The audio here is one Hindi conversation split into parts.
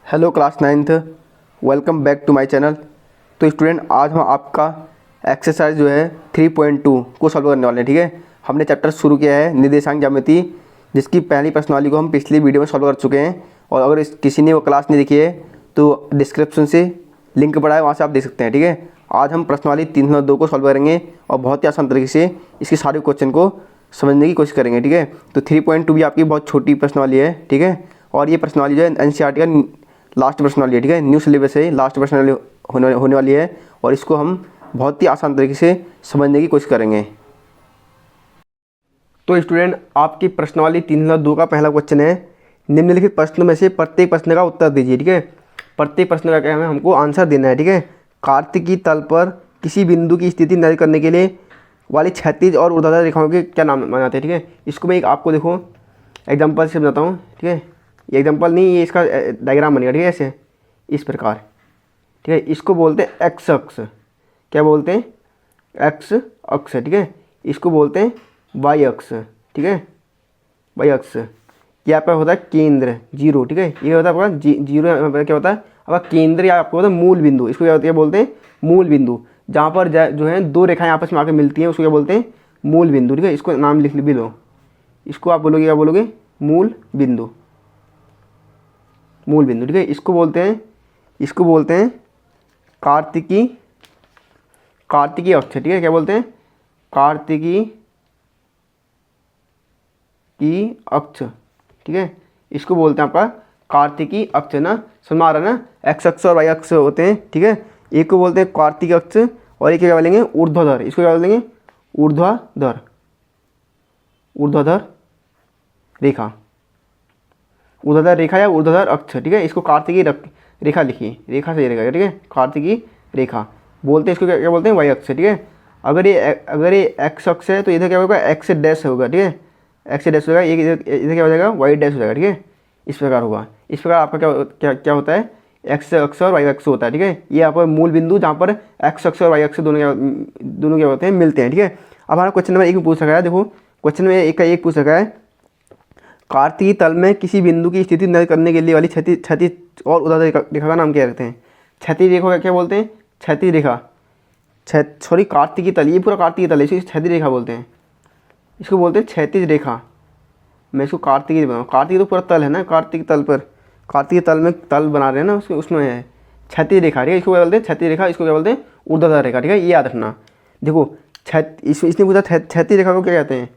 Hello class ninth, welcome back to my channel. तो स्टूडेंट, आज हम आपका एक्सरसाइज जो है 3.2 को सॉल्व करने वाले हैं। ठीक है, हमने चैप्टर शुरू किया है निर्देशांक ज्यामिति, जिसकी पहली प्रश्नावली को हम पिछली वीडियो में सॉल्व कर चुके हैं। और अगर किसी ने वो क्लास नहीं देखी है तो डिस्क्रिप्शन से लिंक पड़ा है, वहाँ से आप देख सकते हैं। ठीक है, आज हम प्रश्नावली 3.2 को सॉल्व करेंगे और बहुत ही आसान तरीके से इसके सारे क्वेश्चन को समझने की कोशिश करेंगे। ठीक है, तो 3.2 भी आपकी बहुत छोटी प्रश्नावली है। ठीक है, और ये प्रश्नावली जो है एनसीईआरटी का लास्ट प्रश्नावली है। ठीक है, न्यू सिलेबस है, लास्ट प्रश्नावली होने वाली है और इसको हम बहुत ही आसान तरीके से समझने की कोशिश करेंगे। तो स्टूडेंट, आपकी प्रश्नावली 3.2 का पहला क्वेश्चन है, निम्नलिखित प्रश्नों में से प्रत्येक प्रश्न का उत्तर दीजिए। ठीक है, प्रत्येक प्रश्न का क्या है, हमको आंसर देना है। ठीक है, कार्तिकी तल पर किसी बिंदु की स्थिति निर्धारित करने के लिए वाली क्षैतिज और ऊर्ध्वाधर रेखाओं के क्या नाम माने जाते हैं। ठीक है, इसको मैं एक आपको देखो एग्जाम्पल से बताता हूँ। ठीक है, ये एग्जाम्पल नहीं, ये इसका डायग्राम बनेगा। ठीक है, ऐसे इस प्रकार। ठीक है, इसको बोलते हैं एक्स अक्ष। क्या बोलते हैं? एक्स अक्ष। ठीक है, इसको बोलते हैं वाई अक्ष। ठीक है, वाई अक्ष। यहाँ पर होता है केंद्र, जीरो। ठीक है, ये होता है आपका जीरो। यहाँ पर क्या होता है आपका केंद्र, या आपको होता है मूल बिंदु। इसको क्या बोलते हैं? मूल बिंदु। जहाँ पर जो है दो रेखाएं आपस में आकर मिलती हैं उसको क्या बोलते हैं? मूल बिंदु। ठीक है, इसको नाम लिख भी लो। इसको आप बोलोगे, क्या बोलोगे? मूल बिंदु। मूल बिंदु। ठीक है, इसको बोलते हैं कार्तिकी अक्ष। ठीक है, क्या बोलते हैं? कार्तिकी की अक्ष। ठीक है, इसको बोलते हैं आपका कार्तिकी अक्ष। ना समझ आ रहा है ना? एक्स अक्ष और वाई अक्ष होते हैं। ठीक है, एक को बोलते हैं कार्तिकी अक्ष और एक क्या बोलेंगे? ऊर्ध्वाधर। इसको क्या बोलेंगे? ऊर्ध्वाधर। ऊर्ध्वाधर रेखा, ऊर्ध्वाधर रेखा या ऊर्ध्वाधर अक्ष। ठीक है, इसको कार्तिकी रेखा लिखिए, रेखा से रेखा। ठीक है, कार्तिकी रेखा बोलते हैं इसको। क्या बोलते हैं? वाई अक्ष। ठीक है, अगर ये एक्स अक्ष है तो इधर क्या होगा? एक्स डैश होगा। ठीक है, एक्स डैश होगा, एक इधर क्या हो जाएगा? वाई डैश हो जाएगा। ठीक है, इस प्रकार होगा। इस प्रकार आपका क्या होता है? एक्स अक्ष और वाई अक्ष होता है। ठीक है, ये आपका मूल बिंदु जहाँ पर एक्स अक्ष और वाई अक्ष दोनों क्या होते हैं? मिलते हैं। ठीक है, अब हमारा क्वेश्चन नंबर 1 में पूछ रखा है। देखो, क्वेश्चन में एक पूछ रखा है, कार्तिकी तल में किसी बिंदु की स्थिति निर्धारित करने के लिए वाली क्षैतिज और ऊर्ध्वाधर रेखा का नाम क्या रखते हैं? क्षैतिज रेखा क्या बोलते हैं? क्षैतिज रेखा। कार्तिकी तल, ये पूरा कार्तिकी तल है, इसको क्षैतिज रेखा बोलते हैं। इसको बोलते हैं क्षैतिज रेखा। मैं इसको कार्तिकी बनाऊँ, कार्तिकी तो पूरा तल है ना, कार्तिकी तल पर, कार्तिकी तल में तल बना रहे हैं ना, उसमें है क्षैतिज रेखा। ठीक है, इसको क्या बोलते हैं? क्षैतिज रेखा। इसको क्या बोलते हैं? ऊर्ध्वाधर रेखा। ठीक है, ये याद रखना। देखो, इसने पूछा क्षैतिज रेखा को क्या कहते हैं?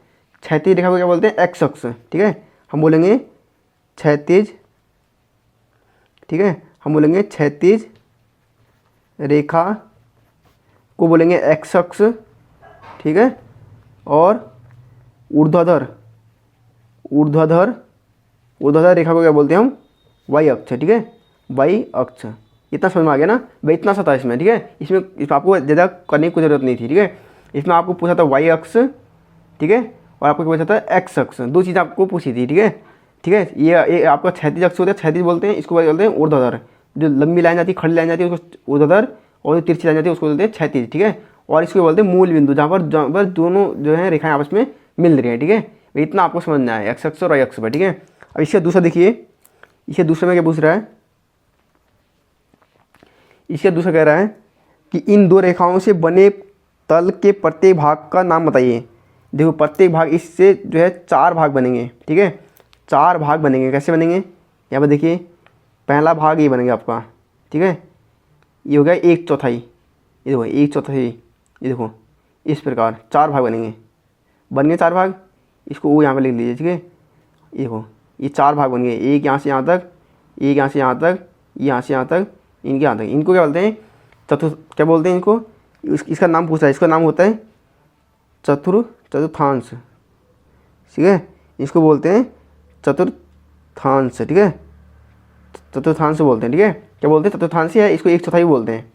क्षैतिज रेखा को क्या बोलते हैं? एक्स अक्ष। ठीक है, हम बोलेंगे क्षैतिज। ठीक है, हम बोलेंगे क्षैतिज रेखा को बोलेंगे एक्स अक्ष। ठीक है, और ऊर्ध्वाधर रेखा को क्या बोलते हैं हम? वाई अक्ष। ठीक है, वाई अक्ष। इतना समझ में आ गया ना भाई? इतना सा था इसमें। ठीक है, इसमें आपको ज़्यादा करने की कोई ज़रूरत नहीं थी। ठीक है, इसमें आपको पूछा था वाई अक्ष। ठीक है, और आपको पूछा था एक्स अक्ष। दो चीज़ आपको पूछी थी। ठीक है, ये आपका क्षैतिज अक्ष होता है, क्षैतिज बोलते हैं। इसको बोलते हैं ऊर्ध्वाधर। जो लंबी लाइन जाती है, खड़ी लाइन जाती है, उसको ऊर्ध्वाधर, और जो तिरछी लाइन जाती है उसको बोलते हैं क्षैतिज। ठीक है, और इसको बोलते हैं मूल बिंदु, जहाँ पर दोनों जो है रेखाएं आपस में मिल रही है। ठीक है, इतना आपको समझना है एक्स अक्ष और वाई अक्ष पर। ठीक है, अब इसका दूसरा देखिए, इसके दूसरे में क्या पूछ रहा है? इसका दूसरा कह रहा है कि इन दो रेखाओं से बने तल के प्रत्येक भाग का नाम बताइए। देखो, प्रत्येक भाग, इससे जो है 4 भाग बनेंगे। ठीक है, 4 भाग बनेंगे। कैसे बनेंगे? यहाँ पर देखिए, पहला भाग ये बनेगा आपका। ठीक है, ये हो गया 1/4। ये देखो 1/4। ये देखो, इस प्रकार 4 भाग बनेंगे। बन गए 4 भाग। इसको वो यहाँ पे लिख लीजिए। ठीक है, ये देखो, ये 4 भाग बन गए। एक यहाँ से यहाँ तक, एक यहाँ से यहाँ तक, यहाँ से यहाँ तक, इनके यहाँ तक। इनको क्या बोलते हैं? क्या बोलते हैं इनको? इसका नाम पूछा है। इसका नाम होता है चतुर्थांश। ठीक है, इसको बोलते हैं चतुर्थांश। ठीक है, चतुर्थांश बोलते हैं। ठीक है, क्या बोलते हैं? चतुर्थांश है। इसको 1/4 भी बोलते हैं,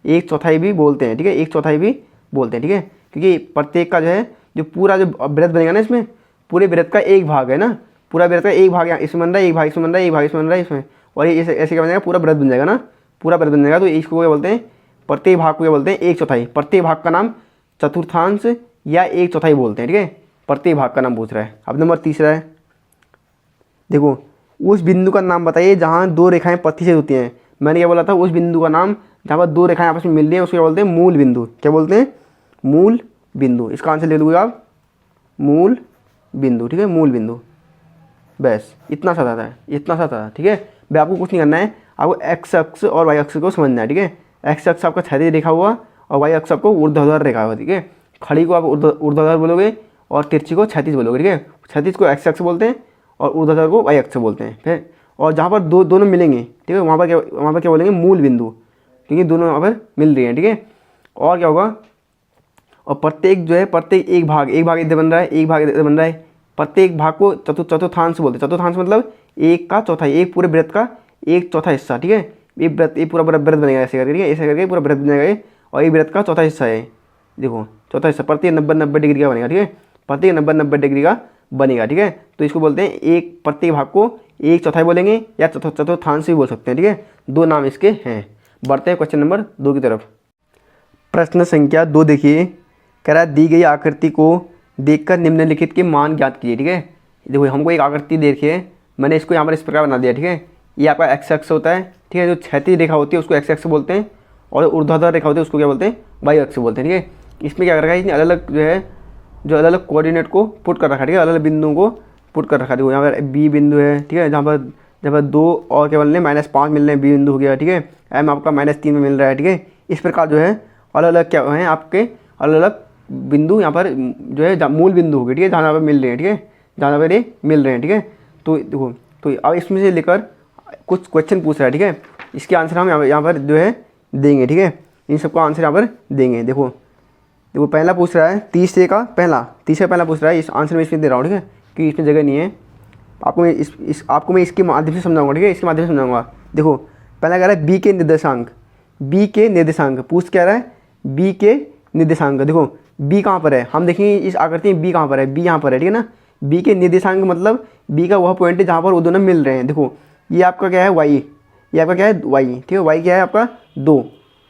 1/4 भी बोलते हैं। ठीक है, 1/4 भी बोलते हैं। ठीक है, क्योंकि प्रत्येक का जो है, जो पूरा जो वृत्त बनेगा ना, इसमें पूरे वृत्त का एक भाग है ना, पूरा वृत्त का एक भाग इसमें बन रहा है, एक भाग इसमें बन रहा है, एक भाग इसमें बन रहा है, इसमें, और ये ऐसे क्या बनेगा? पूरा वृत्त बन जाएगा ना, पूरा वृत्त बन जाएगा। तो इसको क्या बोलते हैं? प्रत्येक भाग को क्या बोलते हैं? 1/4। प्रत्येक भाग का नाम चतुर्थांश या 1/4 बोलते हैं। ठीक है, प्रत्येक भाग का नाम पूछ रहा है। अब नंबर तीसरा है, देखो, उस बिंदु का नाम बताइए जहाँ दो रेखाएं प्रतिच्छेद होती हैं। मैंने क्या बोला था, उस बिंदु का नाम जहाँ पर दो रेखाएं आपस में मिल रही हैं उसको क्या बोलते हैं, मूल बिंदु। क्या बोलते हैं, मूल बिंदु। इसका आंसर ले लोगे आप, मूल बिंदु। ठीक है, मूल बिंदु। बस इतना सा था, इतना सा था। ठीक है भाई, आपको कुछ नहीं करना है, आपको एक्स अक्ष और वाई अक्ष को समझना है। ठीक है, एक्स अक्ष आपका क्षैतिज रेखा हुआ और वाई अक्ष आपको ऊर्ध्वाधर रेखा हुआ। ठीक है, खड़ी को आप ऊर्ध्वाधर बोलोगे और तिरछी को क्षैतिज बोलोगे। ठीक है, क्षैतिज को एक्स अक्ष बोलते हैं और ऊर्ध्वाधर को वाई अक्ष बोलते हैं। फिर और जहाँ पर दोनों मिलेंगे, ठीक है, वहाँ पर क्या बोलेंगे, मूल बिंदु, क्योंकि दोनों वहाँ पर मिल रही हैं। ठीक है, और क्या होगा, और प्रत्येक जो है, प्रत्येक एक भाग इधर बन रहा है, एक भाग इधर बन रहा है। प्रत्येक भाग को चतुर्थांश बोलते हैं। चतुर्थांश मतलब एक का चौथाई, एक पूरे वृत्त का एक चौथा हिस्सा। ठीक है, ये वृत्त, ये पूरा वृत्त बनेगा ऐसे करके। ठीक है, ऐसे करके पूरा वृत्त बनेगा ये, और ये वृत्त का चौथा हिस्सा है। देखो चौथा हिस्सा प्रत्येक 90 डिग्री का बनेगा। ठीक है, प्रत्येक 90 डिग्री का बनेगा। ठीक है, तो इसको बोलते हैं, एक प्रत्येक भाग को एक चौथाई बोलेंगे या चतुर्थांश भी बोल सकते हैं। ठीक है, दो नाम इसके हैं। बढ़ते हैं क्वेश्चन नंबर 2 की तरफ। प्रश्न संख्या 2 देखिए, कह रहा है दी गई आकृति को देखकर निम्नलिखित के मान ज्ञात कीजिए। ठीक है, देखो हमको एक आकृति देखिए, मैंने इसको यहाँ पर इस प्रकार बना दिया। ठीक है, ये आपका एक्स अक्ष होता है। ठीक है, जो क्षैतिज रेखा होती है उसको एक्स अक्ष बोलते हैं, और ऊर्ध्वाधर रेखा होती है उसको क्या बोलते हैं, वाई अक्ष बोलते हैं। ठीक है, इसमें क्या कर रखा है, इसने अलग अलग जो है, जो अलग अलग कोऑर्डिनेट को पुट कर रखा है। ठीक है, अलग अलग बिंदुओं को पुट कर रखा है। देखो यहाँ पर बी बिंदु है। ठीक है, जहाँ पर 2 और क्या बोल रहे हैं, -5 मिल रहे हैं, बी बिंदु हो गया। ठीक है, एम आपका -3 में मिल रहा है। ठीक है, इस प्रकार जो है अलग अलग क्या हैं आपके अलग अलग बिंदु यहाँ पर जो है मूल बिंदु हो गए। ठीक है, जहाँ पर मिल रहे हैं। ठीक है, जहाँ पर ये मिल रहे हैं। ठीक है, तो देखो, तो अब इसमें से लेकर कुछ क्वेश्चन पूछ रहा है। ठीक है, इसके आंसर हम यहाँ पर जो है देंगे। ठीक है, इन सबको आंसर यहाँ पर देंगे। देखो पहला पूछ रहा है तीसरे का पहला पूछ रहा है, इस आंसर में इसमें दे रहा हूँ। ठीक है, कि इसमें जगह नहीं है। आपको मैं इसके माध्यम से समझाऊंगा। ठीक है, इसके माध्यम से समझाऊंगा। देखो पहला कह रहा है बी के निर्देशांक पूछ क्या रहा है, बी के निर्देशांक। देखो बी कहाँ पर है, हम देखेंगे इस आकृति में बी कहाँ पर है, बी यहाँ पर है। ठीक है ना, बी के निर्देशांक मतलब बी का वह पॉइंट है जहाँ पर वो दोनों मिल रहे हैं। देखो ये आपका क्या है, वाई, ये आपका क्या है, वाई। ठीक है, वाई क्या है आपका 2,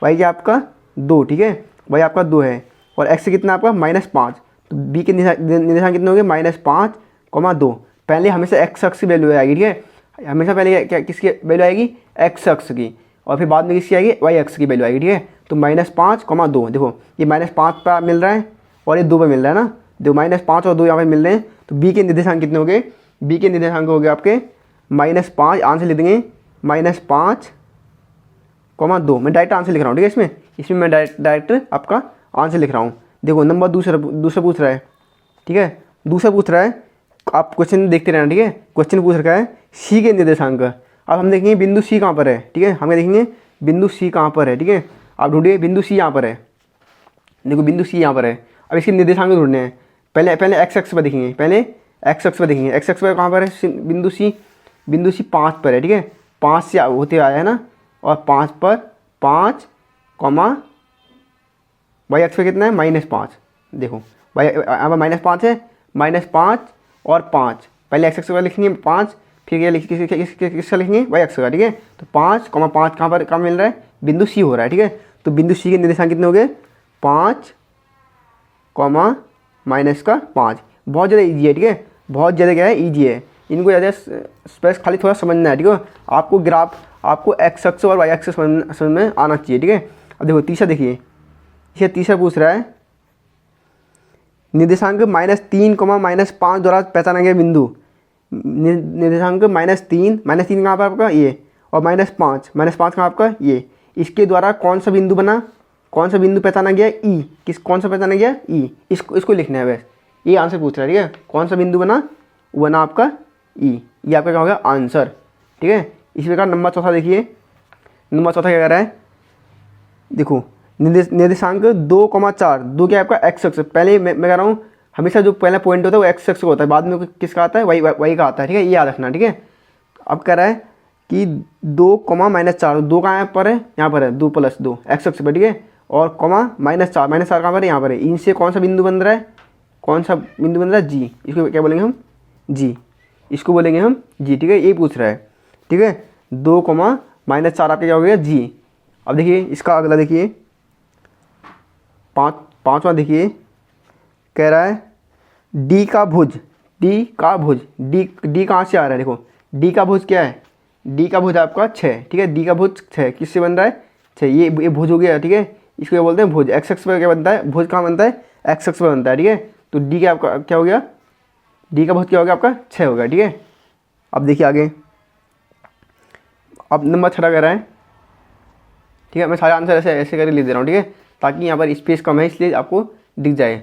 वाई क्या आपका 2। ठीक है, वाई आपका 2 है, और एक्स कितना आपका -5। तो बी के निर्देशांक कितने हो गए, -5, 2। पहले हमेशा एक्स अक्ष की वैल्यू आएगी। ठीक है, हमेशा पहले क्या किसकी वैल्यू आएगी, एक्स अक्ष की, और फिर बाद में किसकी आएगी, वाई अक्ष की वैल्यू आएगी। ठीक है, तो -5, 2। देखो ये -5 पर मिल रहा है और ये 2 पर मिल रहा है ना। देखो -5 और 2 यहाँ पर मिल रहे हैं, तो बी के निर्देशांक कितने हो गए, बी के निर्देशांक हो गए आपके -5। आंसर लिख देंगे -5, 2। मैं डायरेक्ट आंसर लिख रहा हूँ। ठीक है, इसमें मैं डायरेक्ट आपका आंसर लिख रहा हूँ। देखो नंबर दूसरा पूछ रहा है। ठीक है, दूसरा पूछ रहा है, आप क्वेश्चन देखते रहना। ठीक है, क्वेश्चन पूछ रखा है सी के निर्देशांक। अब हम देखेंगे बिंदु सी कहाँ पर है। ठीक है, हमें देखेंगे बिंदु सी कहाँ पर है। ठीक है, आप ढूंढिए बिंदु सी यहाँ पर है। देखो बिंदु सी यहाँ पर है, अब इसके निर्देशांक ढूंढने हैं। पहले एक्स अक्ष पर देखेंगे, एक्स अक्ष पर कहाँ पर है बिंदु सी 5 पर है। ठीक है, 5 से होते आया है ना, और 5 पर 5, वाई अक्ष पे कितना है, -5। देखो वाई यहाँ पर -5 है, -5 और 5। पहले एक्स अक्ष का लिखेंगे 5, फिर क्या किसका लिखेंगे, वाई अक्ष का। ठीक है, तो 5, 5 कहाँ मिल रहा है, बिंदु सी हो रहा है। ठीक है, तो बिंदु सी के निर्देशांक कितने हो गए, 5, -5। बहुत ज़्यादा ईजी है। ठीक है, बहुत ज़्यादा क्या है, ईजी है। इनको ज़्यादा स्पेस खाली थोड़ा समझना है। ठीक है, आपको ग्राफ, आपको एक्स अक्ष और वाई अक्ष समझ में आना चाहिए। ठीक है, अब देखो तीसरा देखिए, ये तीसरा पूछ रहा है निर्देशांक -3, -5 द्वारा पहचाना गया बिंदु। निर्देशांक -3 कहाँ पर आपका ये, और -5 कहाँ आपका ये, इसके द्वारा कौन सा बिंदु बना, कौन सा बिंदु पहचाना गया, ई। कौन सा पहचाना गया, ई। इसको लिखना है बस, ये आंसर पूछ रहा है। ठीक है, कौन सा बिंदु बना, वो बना आपका ई। ये आपका क्या हो गया आंसर। ठीक है, इसी प्रकार नंबर चौथा देखिए, नंबर चौथा क्या कह रहा है, देखो निर्देशांक 2,4, 2 क्या आपका एक्स अक्ष। पहले मैं कह रहा हूँ हमेशा जो पहला पॉइंट होता है वो एक्स अक्ष का होता है, बाद में किसका आता है, वाई का आता है। ठीक है, ये याद रखना। ठीक है, अब कह रहा है कि 2, -4, 2 कहाँ पर है, यहाँ पर है, 2 + 2 एक्स अक्ष पर। ठीक है, और -4 कहाँ पर है, यहाँ पर है। इनसे कौन सा बिंदु बन रहा है, जी। इसको क्या बोलेंगे हम, जी। इसको बोलेंगे हम जी। ठीक है, ये पूछ रहा है। ठीक है, 2, -4 आपका क्या हो गया, जी। अब देखिए इसका अगला देखिए, पाँचवा देखिए, कह रहा है डी का भुज, डी कहाँ से आ रहा है। देखो डी का भुज क्या है, डी का भुज आपका 6, ठीक है, डी का भुज 6 किससे बन रहा है 6, ये भुज हो गया, ठीक है, इसको क्या बोलते हैं भुज। एक्स एक्स पर क्या बनता है, भुज कहाँ बनता है, एक्स एक्स पर बनता है, ठीक है। तो डी का आपका क्या हो गया, डी का भुज क्या हो गया आपका 6 हो गया, ठीक है। अब देखिए आगे, अब नंबर 6 कह रहा है, ठीक है, मैं सारे आंसर ऐसे ऐसे करके लिख दे रहा हूँ, ठीक है, ताकि यहाँ पर स्पेस कम है इसलिए आपको दिख जाए।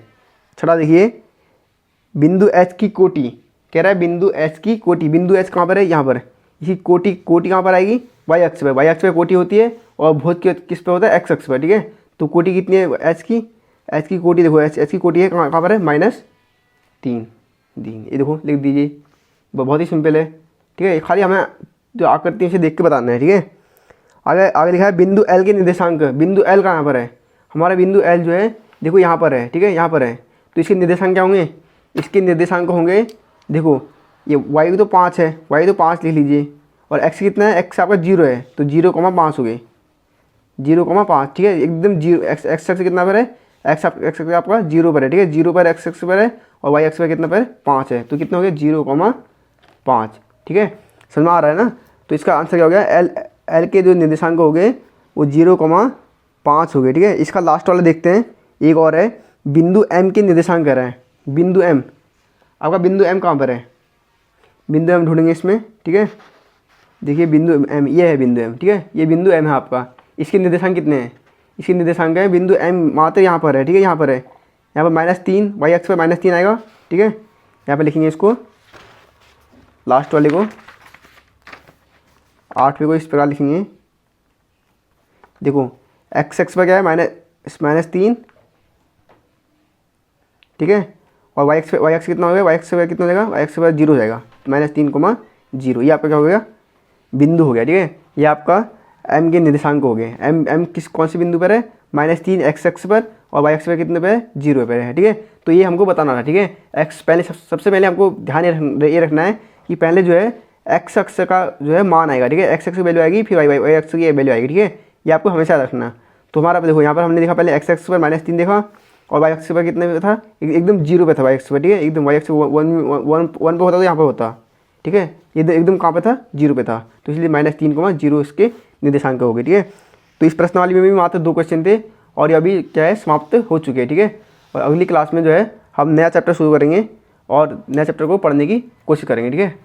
6 देखिए, बिंदु एच की कोटि, कह रहा है बिंदु एच की कोटि, बिंदु एच कहाँ पर है, यहाँ पर, इसी कोटि कहाँ पर आएगी, वाई अक्ष पर, वाई अक्ष पर कोटि होती है और भुज किस पे होता है, एक्स अक्ष पर, ठीक है। तो कोटि कितनी है एच की कोटि देखो, एच की कोटि है कहाँ पर है, -3 ये देखो लिख दीजिए, बहुत ही सिंपल है, ठीक है। खाली हमें जो आकृति से देख के बताना है, ठीक है। आगे लिखा है बिंदु एल के निर्देशांक, बिंदु एल कहाँ पर है, हमारा बिंदु एल जो है देखो यहाँ पर है, ठीक है, यहाँ पर है। तो इसके निर्देशांक क्या होंगे, इसके निर्देशांक होंगे, देखो ये वाई तो 5 है, वाई तो 5 लिख लीजिए, और एक्स कितना है, एक्स आपका 0 है, तो 0,5 हो गए, 0,5, ठीक है, एकदम 0, एक्स एक्स कितना पर है, एक्स आपका 0 पर है, ठीक है, 0 पर एक्स एक्स पर है, और वाई एक्स पर कितना पर 5 है, तो कितना हो गया 0,5, ठीक है, समझ में आ रहा है ना। तो इसका आंसर क्या हो गया, एल के जो निर्देशांक हो गए वो 0,5 हो गए, ठीक है। इसका लास्ट वाला देखते हैं, एक और है, बिंदु एम के निर्देशांक कह रहा है, बिंदु एम, आपका बिंदु एम कहाँ पर है, बिंदु एम ढूंढेंगे इसमें, ठीक है। देखिए बिंदु एम, ये है बिंदु एम, ठीक है, ये बिंदु एम है आपका, इसके निर्देशांक कितने हैं, इसके निर्देशांक है बिंदु एम मात्र यहाँ पर है, ठीक है, यहाँ पर है, यहाँ पर -3, वाई एक्स पर -3 आएगा, ठीक है। यहाँ पर लिखेंगे इसको, लास्ट वाले को 8वें को इस प्रकार लिखेंगे, देखो एक्स एक्स पर क्या है -3, ठीक है, और वाई एक्स कितना हो गया, वाई एक्स पर कितना हो जाएगा, वाई एक्स पर 0 हो जाएगा, -3,0, ये आपका क्या हो गया, बिंदु हो गया, ठीक है। ये आपका एम के निर्देशांक हो गए, एम कौन से बिंदु पर है, -3 एक्स एक्स पर, और वाई एक्स पर कितने पे है, 0 पर है, ठीक है। तो ये हमको बताना था, ठीक है। एक्स पहले सबसे पहले हमको ध्यान ये रखना है कि पहले जो है एक्स अक्ष का जो है मान आएगा, ठीक है, एक्स अक्ष की वैल्यू आएगी, फिर वाई अक्ष की वैल्यू आएगी, ठीक है, ये आपको हमेशा रखना। तो हमारा देखो यहाँ पर हमने देखा पहले एक्स अक्ष पर -3 देखा, और वाई अक्ष पर कितने पे था, एकदम 0 पे था वाई अक्ष पर, ठीक है, एकदम वाई अक्ष 1 पे होता तो यहाँ पर होता, ठीक है, ये एकदम कहाँ पे था, 0 पे था, तो इसलिए -3,0 इसके निर्देशांक हो गए, ठीक है। तो इस प्रश्नावली में भी मात्र 2 क्वेश्चन थे, और ये अभी क्या है समाप्त हो चुके हैं, ठीक है। और अगली क्लास में जो है हम नया चैप्टर शुरू करेंगे और नया चैप्टर को पढ़ने की कोशिश करेंगे, ठीक है।